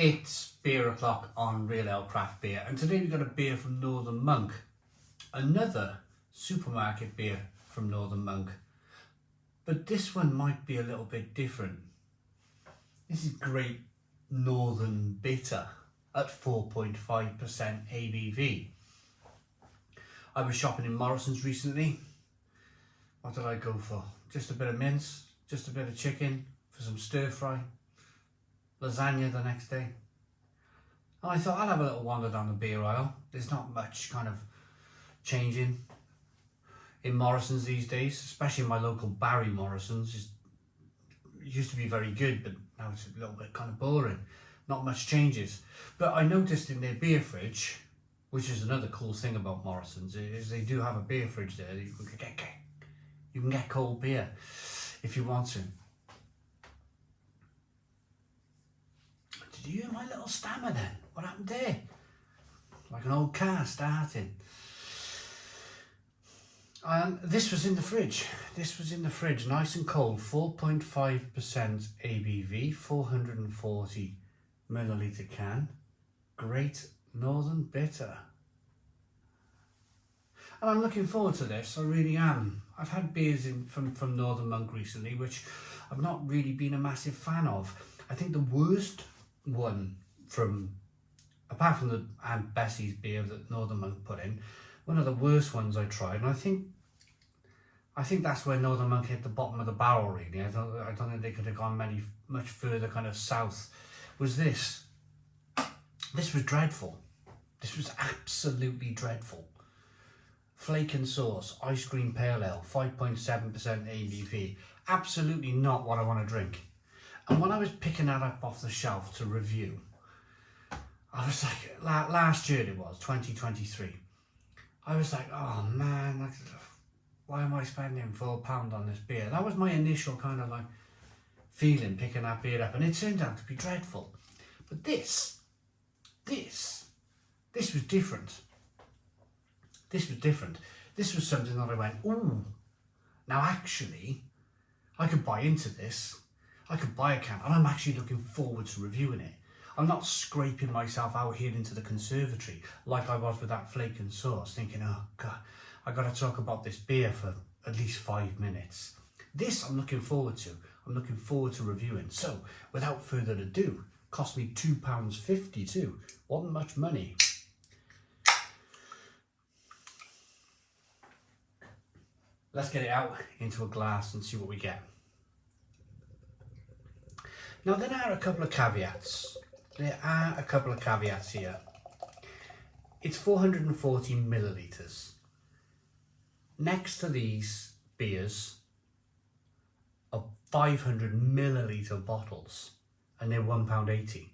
It's beer o'clock on Real Ale Craft Beer, and today we've got a beer from Northern Monk, another supermarket beer from Northern Monk, but this one might be a little bit different. This is Great Northern Bitter at 4.5% ABV. I was shopping in Morrisons recently. What did I go for? Just a bit of mince, just a bit of chicken for some stir fry, lasagna the next day. And I thought I'll have a little wander down the beer aisle. There's not much kind of changing in Morrisons these days, especially in my local Barry Morrisons. It used to be very good, but now it's a little bit kind of boring. Not much changes. But I noticed in their beer fridge, which is another cool thing about Morrisons, is they do have a beer fridge there that you can get cold beer if you want to. Did you hear my little stammer then? What happened there? Like an old car starting. This was in the fridge. This was in the fridge, nice and cold, 4.5% ABV, 440 milliliter can. Great Northern Bitter. And I'm looking forward to this, I really am. I've had beers from Northern Monk recently, which I've not really been a massive fan of. I think the worst one apart from the Aunt Bessie's beer that Northern Monk put in, one of the worst ones I tried, and I think that's where Northern Monk hit the bottom of the barrel really. I don't think they could have gone much further kind of south, was this. This was dreadful. This was absolutely dreadful. Flake and sauce, ice cream pale ale, 5.7% ABV. Absolutely not what I want to drink. And when I was picking that up off the shelf to review, I was like, last year it was, 2023. I was like, oh man, why am I spending £4 on this beer? That was my initial kind of like feeling picking that beer up, and it turned out to be dreadful. But this was different. This was different. This was something that I went, ooh, now actually, I could buy into this. I could buy a can, and I'm actually looking forward to reviewing it. I'm not scraping myself out here into the conservatory like I was with that flake and sauce, thinking, oh God, I got to talk about this beer for at least 5 minutes. This I'm looking forward to. I'm looking forward to reviewing. So, without further ado, cost me £2.50 too. Wasn't much money. Let's get it out into a glass and see what we get. Now there are a couple of caveats. Here. It's 440 millilitres. Next to these beers are 500 millilitre bottles, and they're £1.80,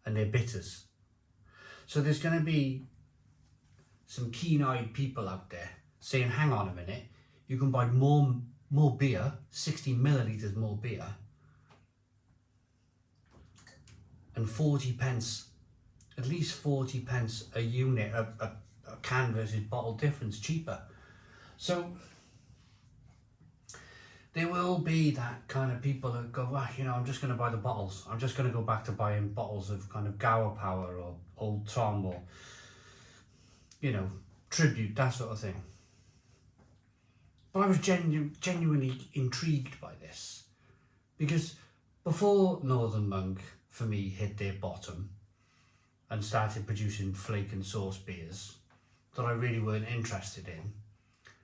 and they're bitters. So there's going to be some keen-eyed people out there saying, hang on a minute, you can buy more beer, 60 millilitres more beer, and 40 pence, at least 40 pence a unit, a can versus bottle difference cheaper. So there will be that kind of people that go, well, you know, I'm just going to buy the bottles. I'm just going to go back to buying bottles of kind of Gower Power or Old Tom or, you know, Tribute, that sort of thing. But I was genuinely intrigued by this, because before Northern Monk, for me, hit their bottom and started producing flake and sauce beers that I really weren't interested in,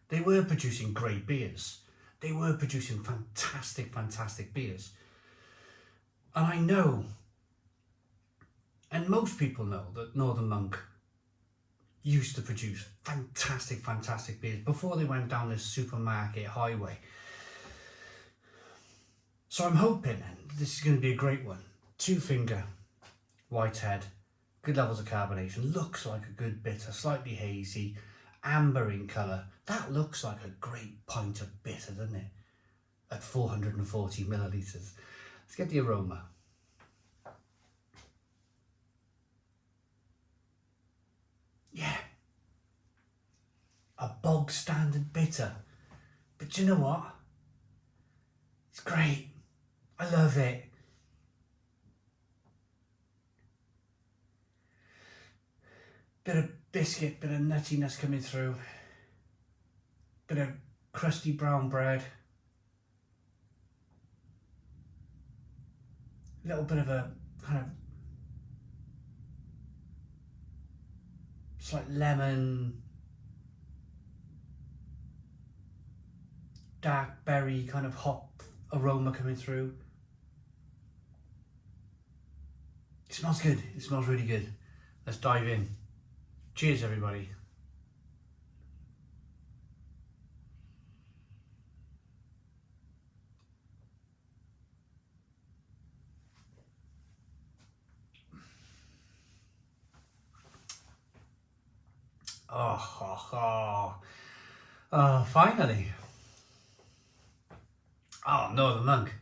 they were producing great beers. They were producing fantastic beers. And I know, and most people know, that Northern Monk used to produce fantastic beers before they went down this supermarket highway. So I'm hoping this is going to be a great one. 2-finger, white head, good levels of carbonation, looks like a good bitter, slightly hazy, amber in colour. That looks like a great pint of bitter, doesn't it? At 440 millilitres. Let's get the aroma. Yeah. A bog standard bitter. But you know what? It's great. I love it. Bit of biscuit, bit of nuttiness coming through. Bit of crusty brown bread. A little bit of a kind of slight lemon, dark berry kind of hop aroma coming through. It smells good. It smells really good. Let's dive in. Cheers, everybody. Finally. Oh, Northern Monk.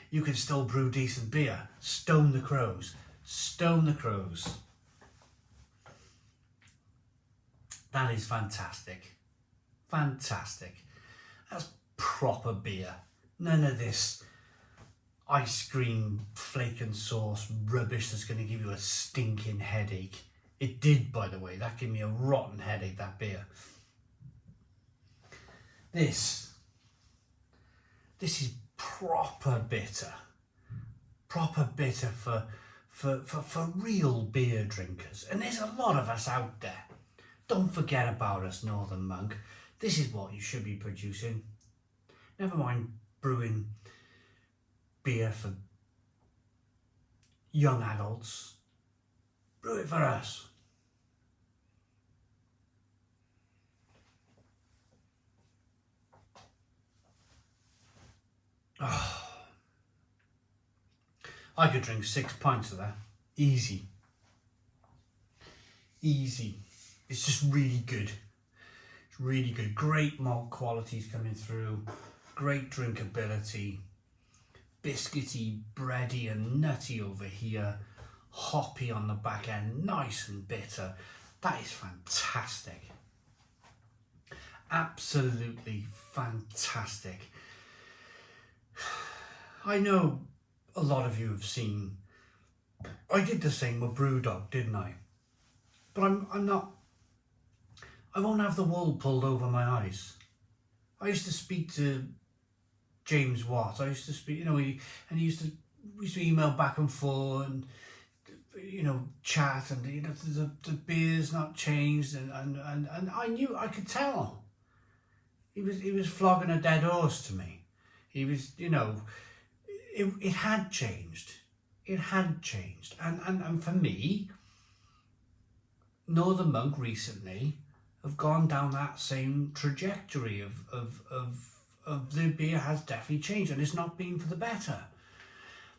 You can still brew decent beer. Stone the crows. Stone the crows. That is fantastic. Fantastic. That's proper beer. None of this ice cream flake and sauce rubbish that's going to give you a stinking headache. It did, by the way. That gave me a rotten headache, that beer. This is proper bitter. Proper bitter for real beer drinkers. And there's a lot of us out there. Don't forget about us, Northern Monk. This is what you should be producing. Never mind brewing beer for young adults. Brew it for us. Oh. I could drink 6 pints of that. Easy. Easy. It's just really good. It's really good. Great malt qualities coming through. Great drinkability. Biscuity, bready and nutty over here. Hoppy on the back end. Nice and bitter. That is fantastic. Absolutely fantastic. I know a lot of you have seen, I did the same with Brewdog, didn't I? But I'm not, I won't have the wool pulled over my eyes. I used to speak to James Watt. I used to speak, we used to email back and forth and, chat, and, the beer's not changed, and I knew, I could tell. He was flogging a dead horse to me. He was, it had changed. It had changed. And for me, Northern Monk recently have gone down that same trajectory of the beer has definitely changed, and it's not been for the better.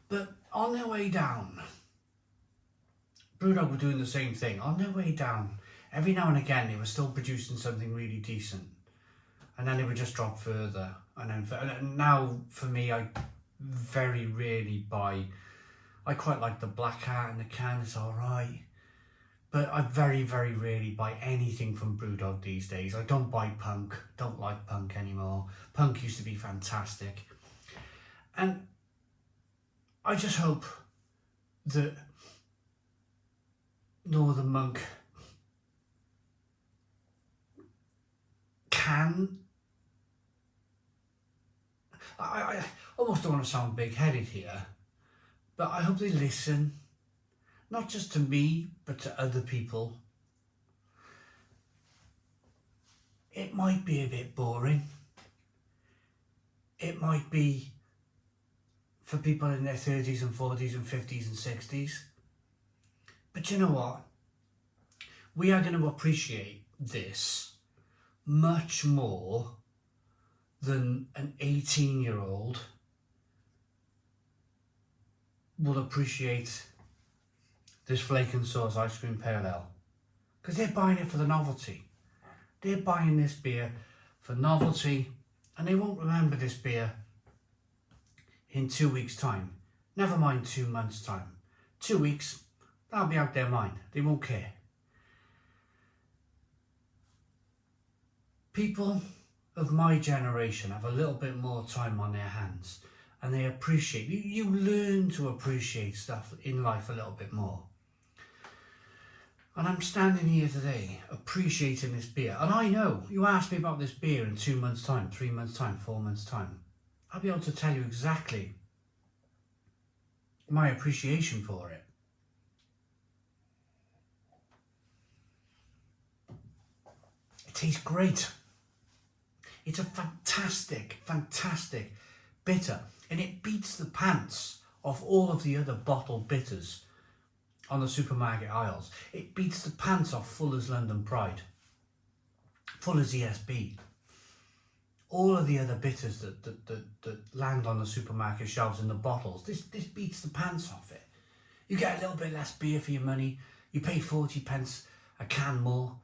But on their way down, Brewdog were doing the same thing. On their way down, every now and again they were still producing something really decent, and then they would just drop further. And now for me, I very rarely buy. I quite like the Black Hat in the can, it's alright, but I very, very rarely buy anything from Brewdog these days. I don't buy Punk, don't like Punk anymore. Punk used to be fantastic. And I just hope that Northern Monk can, I almost don't want to sound big-headed here, but I hope they listen, not just to me, but to other people. It might be a bit boring. It might be for people in their 30s and 40s and 50s and 60s. But you know what? We are going to appreciate this much more than an 18-year-old will appreciate this flake and sauce ice cream pale ale, because they're buying it for the novelty. They're buying this beer for novelty, and they won't remember this beer in 2 weeks' time. Never mind 2 months' time. 2 weeks, that'll be out their mind. They won't care. People of my generation have a little bit more time on their hands, and they appreciate, you learn to appreciate stuff in life a little bit more. And I'm standing here today appreciating this beer. And I know, you ask me about this beer in 2 months' time, 3 months' time, 4 months' time. I'll be able to tell you exactly my appreciation for it. It tastes great. It's a fantastic, fantastic bitter. And it beats the pants off all of the other bottled bitters on the supermarket aisles. It beats the pants off Fuller's London Pride, Fuller's ESB, all of the other bitters that land on the supermarket shelves in the bottles. This beats the pants off it. You get a little bit less beer for your money. You pay 40 pence a can more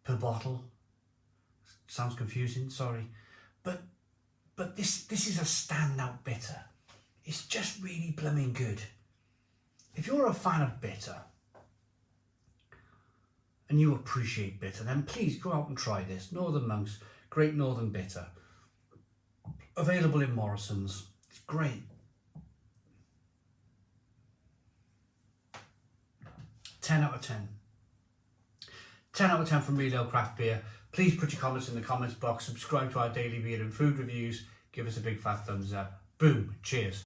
per bottle. Sounds confusing, sorry. But this is a standout bitter. It's just really blooming good. If you're a fan of bitter and you appreciate bitter, then please go out and try this. Northern Monk's Great Northern Bitter. Available in Morrisons. It's great. 10 out of 10. 10 out of 10 from Real Ale Craft Beer. Please put your comments in the comments box. Subscribe to our daily beer and food reviews. Give us a big fat thumbs up. Boom. Cheers.